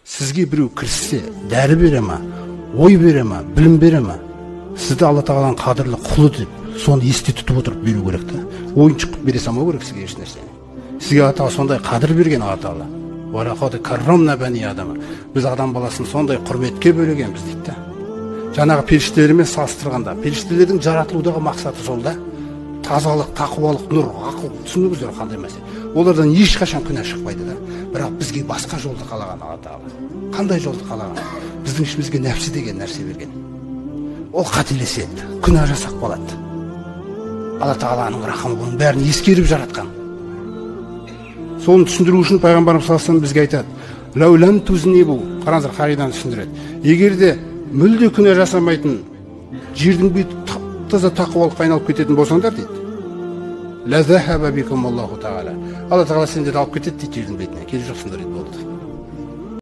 сізге біреу кіріссе, дәрі бере ма, ой бере ма, білім бере ма, сізді Алла тағаланың қадірлі құлы деп, соны есте тұтып отырып беру керек та. Ойыншық бере салмау керек сізге еш нәрсені. Сізге Алла тағала сондай қадір берген Алла тағала. Валақад каррамна бани адама. Біз адам баласын сондай құрметке бөлегенбіз дейді да. Жаңағы періштелермен салыстырғанда, періштелердің жаратылудағы мақсаты сол да. Тазалық, тақуалық, нұр, ақыл, түсініңіздер қандай мәселе. Олардан ешқашан күнә шықпайды да. Бірақ бізге басқа жолды қалаған Алла тағала. Қандай жолды қалаған? Біздің ішімізге нәпсі деген нәрсе берген. Ол қателеседі, күнә жасап қалады. Алла тағаланың рахымы бұның бәрін ескеріп жаратқан. Соны түсіндіру үшін пайғамбарымыз саллаллаху алейхи вассалам бізге айтады: "Лаулам тузнибу", қараңыздар, қағиданы түсіндіреді. Егер де мүлде күнә жасамайтын жердің беті таза тақуалыққа айналып кететін болсаңдар дейді, "Ла захаба бикум Аллаху тағала". Алла тағала сендерді алып кетеді дейді жердің бетіне. Келе жоқсыңдар дейді, болды.